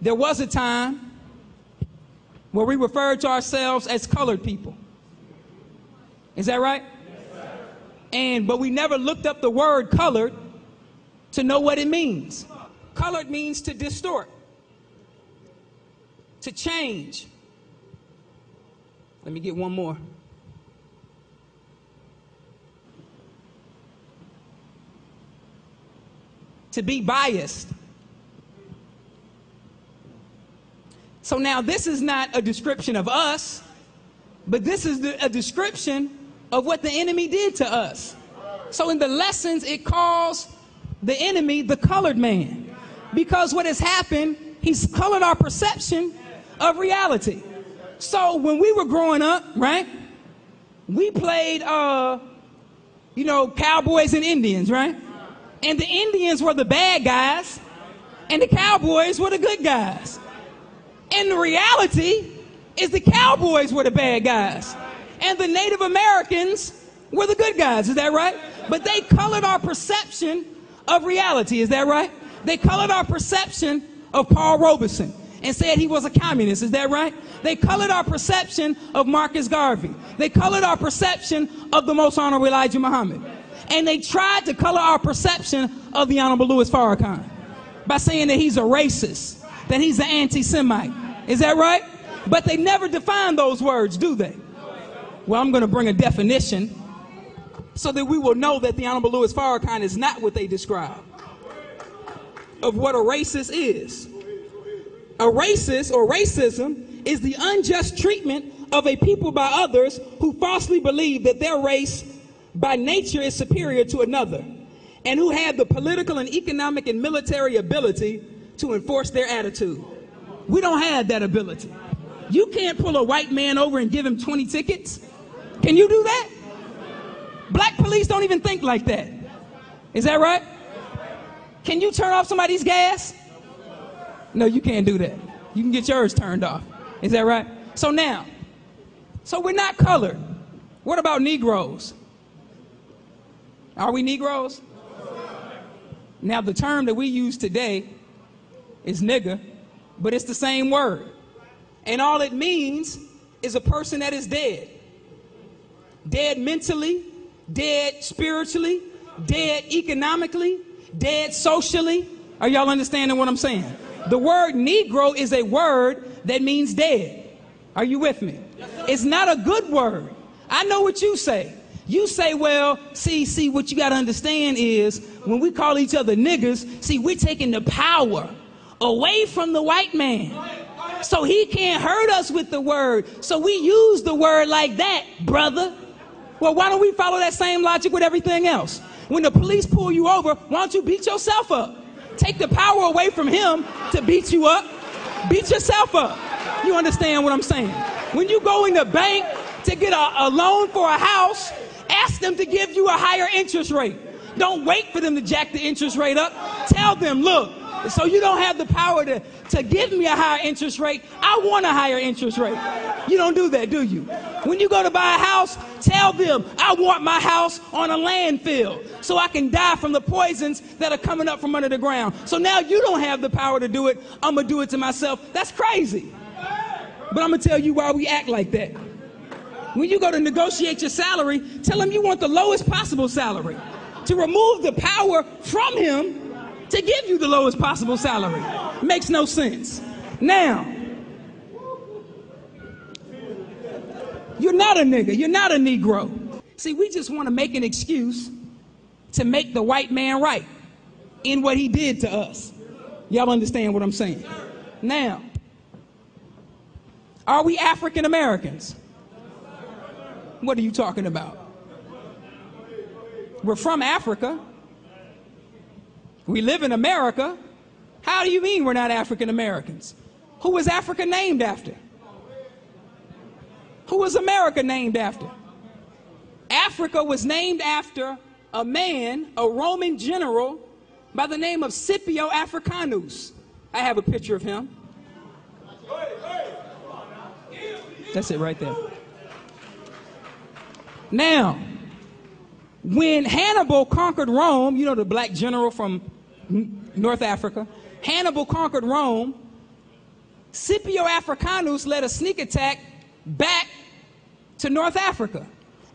there was a time where we referred to ourselves as colored people. Is that right? But we never looked up the word colored to know what it means. Colored means to distort, to change. Let me get one more. To be biased. So now this is not a description of us, but this is a description of what the enemy did to us. So in the lessons, it calls the enemy the colored man, because what has happened, he's colored our perception of reality. So when we were growing up, right, we played, cowboys and Indians, right? And the Indians were the bad guys, and the cowboys were the good guys. And the reality is the cowboys were the bad guys, and the Native Americans were the good guys. Is that right? But they colored our perception of reality. Is that right? They colored our perception of Paul Robeson and said he was a communist. Is that right? They colored our perception of Marcus Garvey. They colored our perception of the Most Honorable Elijah Muhammad. And they tried to color our perception of the Honorable Louis Farrakhan by saying that he's a racist, that he's an anti-Semite. Is that right? But they never define those words, do they? Well, I'm going to bring a definition so that we will know that the Honorable Louis Farrakhan is not what they describe of what a racist is. A racist or racism is the unjust treatment of a people by others who falsely believe that their race by nature is superior to another, and who have the political and economic and military ability to enforce their attitude. We don't have that ability. You can't pull a white man over and give him 20 tickets. Can you do that? Black police don't even think like that. Is that right? Can you turn off somebody's gas? No, you can't do that. You can get yours turned off. Is that right? So we're not colored. What about Negroes? Are we Negroes? Now, the term that we use today is nigger, but it's the same word. And all it means is a person that is dead. Dead mentally, dead spiritually, dead economically, dead socially. Are y'all understanding what I'm saying? The word Negro is a word that means dead. Are you with me? It's not a good word. I know what you say. You say, well, see, what you got to understand is when we call each other niggers, see, we're taking the power away from the white man. So he can't hurt us with the word. So we use the word like that, brother. Well, why don't we follow that same logic with everything else? When the police pull you over, why don't you beat yourself up? Take the power away from him to beat you up. Beat yourself up. You understand what I'm saying? When you go in the bank to get a loan for a house, ask them to give you a higher interest rate. Don't wait for them to jack the interest rate up. Tell them, look, so you don't have the power to give me a higher interest rate. I want a higher interest rate. You don't do that, do you? When you go to buy a house, tell them, I want my house on a landfill so I can die from the poisons that are coming up from under the ground. So now you don't have the power to do it. I'm going to do it to myself. That's crazy. But I'm going to tell you why we act like that. When you go to negotiate your salary, tell him you want the lowest possible salary. To remove the power from him to give you the lowest possible salary. Makes no sense. Now, you're not a nigga. You're not a Negro. See, we just want to make an excuse to make the white man right in what he did to us. Y'all understand what I'm saying? Now, are we African Americans? What are you talking about? We're from Africa. We live in America. How do you mean we're not African Americans? Who was Africa named after? Who was America named after? Africa was named after a man, a Roman general by the name of Scipio Africanus. I have a picture of him. That's it right there. Now, when Hannibal conquered Rome, you know, the black general from North Africa, Hannibal conquered Rome, Scipio Africanus led a sneak attack back to North Africa.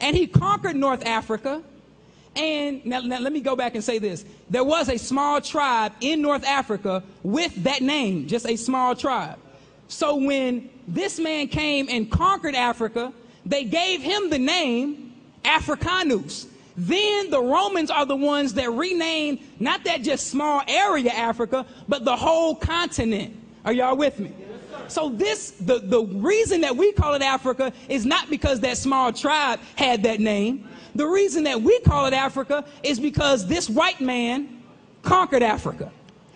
And he conquered North Africa. And now let me go back and say this. There was a small tribe in North Africa with that name, just a small tribe. So when this man came and conquered Africa, they gave him the name Africanus. Then the Romans are the ones that renamed not that just small area Africa, but the whole continent. Are y'all with me? So the reason that we call it Africa is not because that small tribe had that name. The reason that we call it Africa is because this white man conquered Africa.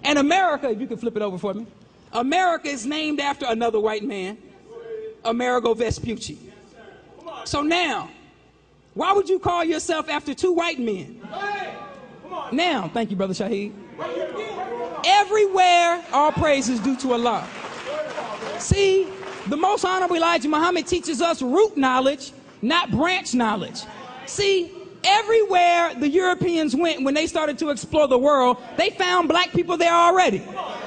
And America, if you could flip it over for me, America is named after another white man, Amerigo Vespucci. So now, why would you call yourself after two white men? Now, thank you, Brother Shaheed. Everywhere, all praise is due to Allah. See, the Most Honorable Elijah Muhammad teaches us root knowledge, not branch knowledge. See, everywhere the Europeans went when they started to explore the world, they found black people there already.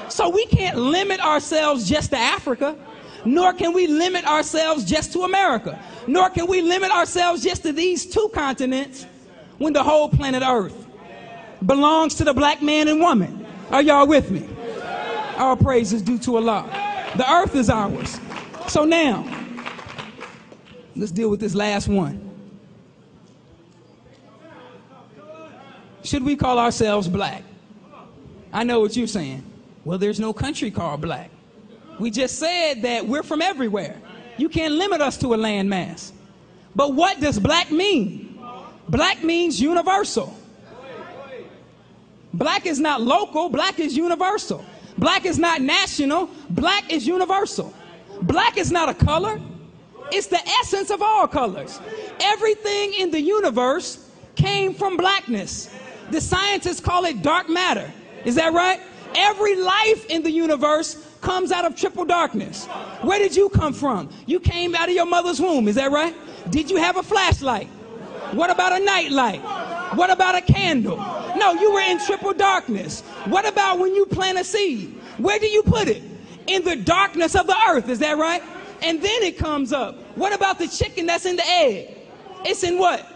So we can't limit ourselves just to Africa, nor can we limit ourselves just to America, nor can we limit ourselves just to these two continents when the whole planet Earth belongs to the black man and woman. Are y'all with me? All praise is due to Allah. The earth is ours. So now, let's deal with this last one. Should we call ourselves black? I know what you're saying. Well, there's no country called black. We just said that we're from everywhere. You can't limit us to a landmass. But what does black mean? Black means universal. Black is not local, black is universal. Black is not national, black is universal. Black is not a color, it's the essence of all colors. Everything in the universe came from blackness. The scientists call it dark matter. Is that right? Every life in the universe comes out of triple darkness. Where did you come from? You came out of your mother's womb. Is that right? Did you have a flashlight? What about a nightlight? What about a candle? No, you were in triple darkness. What about when you plant a seed? Where do you put it? In the darkness of the earth. Is that right? And then it comes up. What about the chicken that's in the egg? It's in what?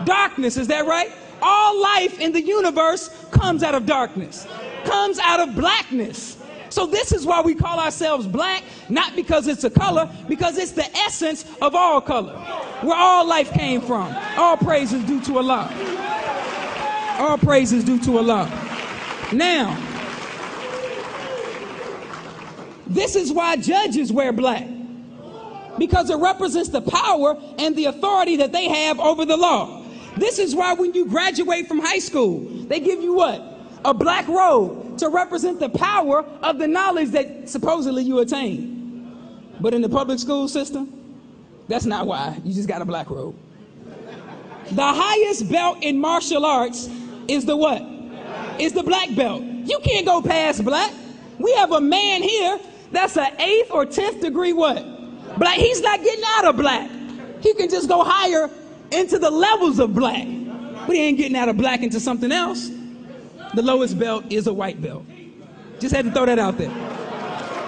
Darkness. Is that right? All life in the universe comes out of darkness, comes out of blackness. So this is why we call ourselves black, not because it's a color, because it's the essence of all color, where all life came from. All praise is due to Allah. All praise is due to Allah. Now, this is why judges wear black, because it represents the power and the authority that they have over the law. This is why when you graduate from high school, they give you what? A black robe to represent the power of the knowledge that supposedly you attain. But in the public school system, that's not why. You just got a black robe. The highest belt in martial arts is the what? Is the black belt. You can't go past black. We have a man here that's an 8th or 10th degree what? Black. He's not getting out of black. He can just go higher into the levels of black. But he ain't getting out of black into something else. The lowest belt is a white belt. Just had to throw that out there.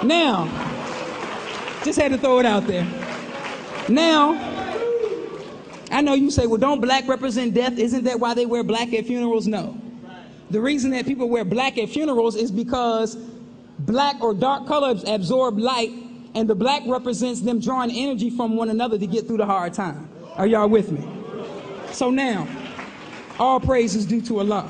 Now, just had to throw it out there. Now, I know you say, well, don't black represent death? Isn't that why they wear black at funerals? No. The reason that people wear black at funerals is because black or dark colors absorb light, and the black represents them drawing energy from one another to get through the hard time. Are y'all with me? So now, all praise is due to Allah.